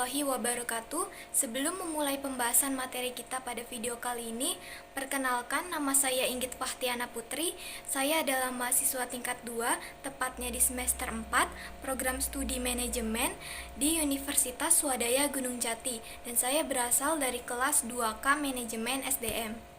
warahmatullahi wabarakatuh. Sebelum memulai pembahasan materi kita pada video kali ini, perkenalkan nama saya Inggit Fahtiana Putri. Saya adalah mahasiswa tingkat 2, tepatnya di semester 4, program studi manajemen di Universitas Swadaya Gunung Jati, dan saya berasal dari kelas 2K Manajemen SDM.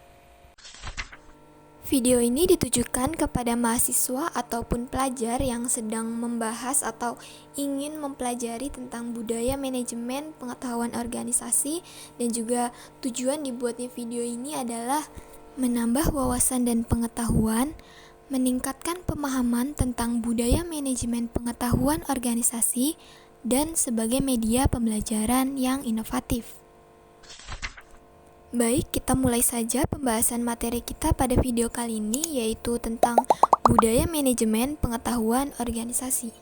Video ini ditujukan kepada mahasiswa ataupun pelajar yang sedang membahas atau ingin mempelajari tentang budaya manajemen pengetahuan organisasi, dan juga tujuan dibuatnya video ini adalah menambah wawasan dan pengetahuan, meningkatkan pemahaman tentang budaya manajemen pengetahuan organisasi, dan sebagai media pembelajaran yang inovatif. Baik, kita mulai saja pembahasan materi kita pada video kali ini, yaitu tentang budaya manajemen pengetahuan organisasi.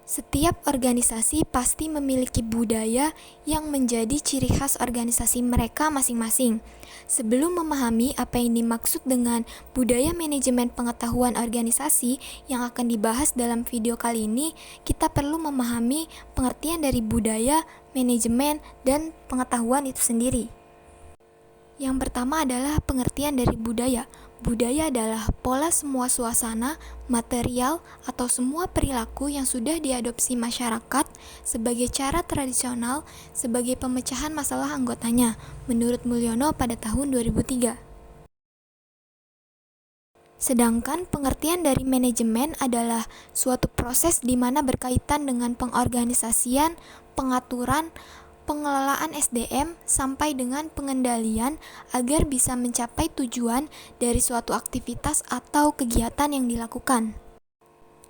Setiap organisasi pasti memiliki budaya yang menjadi ciri khas organisasi mereka masing-masing. Sebelum memahami apa yang dimaksud dengan budaya manajemen pengetahuan organisasi yang akan dibahas dalam video kali ini, kita perlu memahami pengertian dari budaya, manajemen, dan pengetahuan itu sendiri. Yang pertama adalah pengertian dari budaya. Budaya adalah pola semua suasana, material, atau semua perilaku yang sudah diadopsi masyarakat sebagai cara tradisional sebagai pemecahan masalah anggotanya, menurut Mulyono pada tahun 2003. Sedangkan pengertian dari manajemen adalah suatu proses di mana berkaitan dengan pengorganisasian, pengaturan, pengelolaan SDM sampai dengan pengendalian agar bisa mencapai tujuan dari suatu aktivitas atau kegiatan yang dilakukan.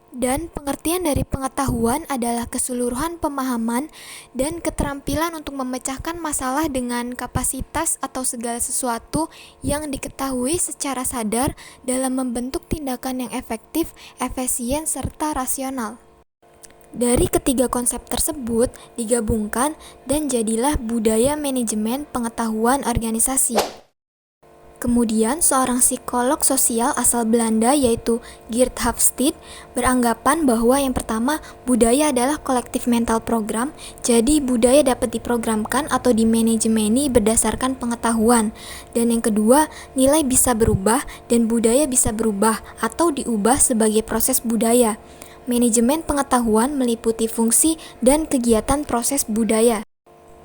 Dan pengertian dari pengetahuan adalah keseluruhan pemahaman dan keterampilan untuk memecahkan masalah dengan kapasitas atau segala sesuatu yang diketahui secara sadar dalam membentuk tindakan yang efektif, efisien, serta rasional. Dari ketiga konsep tersebut digabungkan dan jadilah budaya manajemen pengetahuan organisasi. Kemudian seorang psikolog sosial asal Belanda yaitu Geert Hofstede beranggapan bahwa yang pertama, budaya adalah kolektif mental program. Jadi budaya dapat diprogramkan atau dimanajemeni berdasarkan pengetahuan. Dan yang kedua, nilai bisa berubah dan budaya bisa berubah atau diubah sebagai proses budaya. Manajemen pengetahuan meliputi fungsi dan kegiatan proses budaya.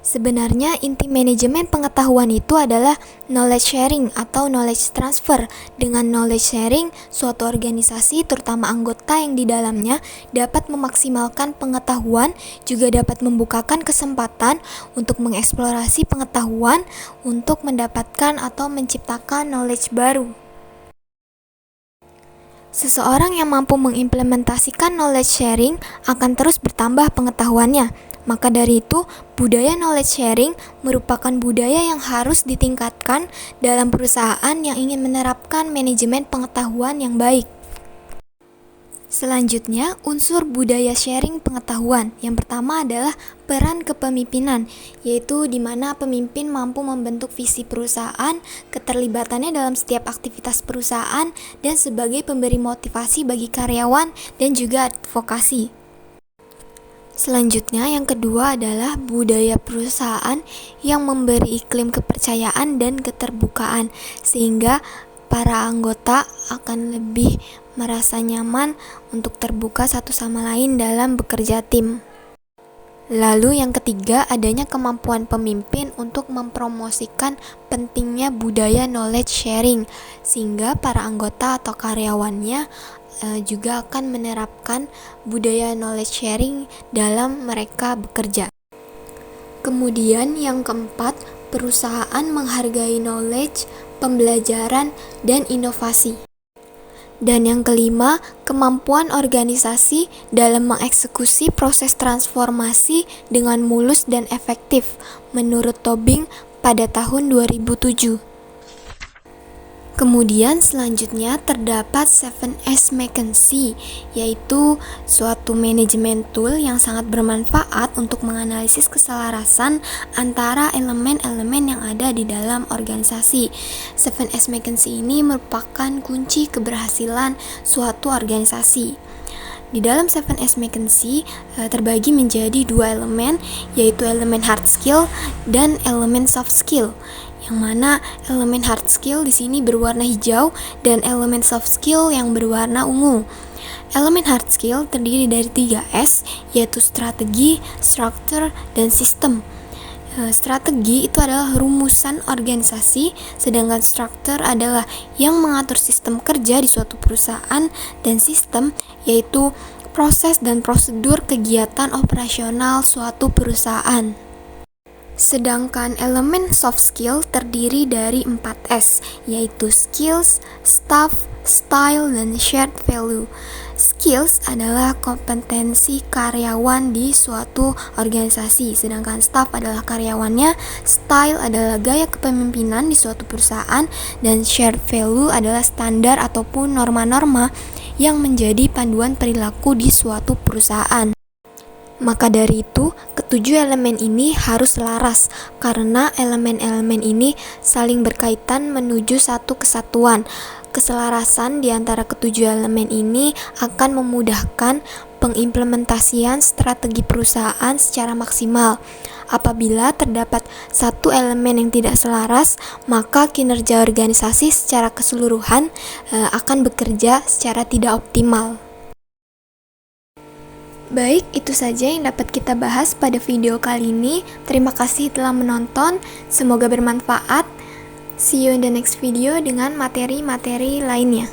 Sebenarnya inti manajemen pengetahuan itu adalah knowledge sharing atau knowledge transfer. Dengan knowledge sharing, suatu organisasi terutama anggota yang di dalamnya dapat memaksimalkan pengetahuan, juga dapat membukakan kesempatan untuk mengeksplorasi pengetahuan untuk mendapatkan atau menciptakan knowledge baru. Seseorang yang mampu mengimplementasikan knowledge sharing akan terus bertambah pengetahuannya. Maka dari itu, budaya knowledge sharing merupakan budaya yang harus ditingkatkan dalam perusahaan yang ingin menerapkan manajemen pengetahuan yang baik. Selanjutnya, unsur budaya sharing pengetahuan. Yang pertama adalah peran kepemimpinan, yaitu di mana pemimpin mampu membentuk visi perusahaan, keterlibatannya dalam setiap aktivitas perusahaan, dan sebagai pemberi motivasi bagi karyawan dan juga advokasi. Selanjutnya, yang kedua adalah budaya perusahaan yang memberi iklim kepercayaan dan keterbukaan, sehingga para anggota akan lebih merasa nyaman untuk terbuka satu sama lain dalam bekerja tim. Lalu yang ketiga, adanya kemampuan pemimpin untuk mempromosikan pentingnya budaya knowledge sharing, sehingga para anggota atau karyawannya juga akan menerapkan budaya knowledge sharing dalam mereka bekerja. Kemudian yang keempat, perusahaan menghargai knowledge, pembelajaran, dan inovasi. Dan yang kelima, kemampuan organisasi dalam mengeksekusi proses transformasi dengan mulus dan efektif, menurut Tobing pada tahun 2007. Kemudian selanjutnya terdapat 7S McKinsey, yaitu suatu manajemen tool yang sangat bermanfaat untuk menganalisis keselarasan antara elemen-elemen yang ada di dalam organisasi. 7S McKinsey ini merupakan kunci keberhasilan suatu organisasi. Di dalam 7S McKinsey terbagi menjadi dua elemen, yaitu elemen hard skill dan elemen soft skill. Yang mana elemen hard skill di sini berwarna hijau dan elemen soft skill yang berwarna ungu. Elemen hard skill terdiri dari 3S, yaitu strategi, structure, dan sistem. Strategi itu adalah rumusan organisasi, sedangkan struktur adalah yang mengatur sistem kerja di suatu perusahaan, dan sistem yaitu proses dan prosedur kegiatan operasional suatu perusahaan. Sedangkan elemen soft skill terdiri dari 4S, yaitu skills, staff, style, dan shared value. Skills adalah kompetensi karyawan di suatu organisasi, sedangkan staff adalah karyawannya, style adalah gaya kepemimpinan di suatu perusahaan, dan shared value adalah standar ataupun norma-norma yang menjadi panduan perilaku di suatu perusahaan. Maka dari itu, ketujuh elemen ini harus selaras karena elemen-elemen ini saling berkaitan menuju satu kesatuan. Keselarasan di antara ketujuh elemen ini akan memudahkan pengimplementasian strategi perusahaan secara maksimal. Apabila terdapat satu elemen yang tidak selaras, maka kinerja organisasi secara keseluruhan akan bekerja secara tidak optimal. Baik, itu saja yang dapat kita bahas pada video kali ini. Terima kasih telah menonton, semoga bermanfaat. See you in the next video dengan materi-materi lainnya.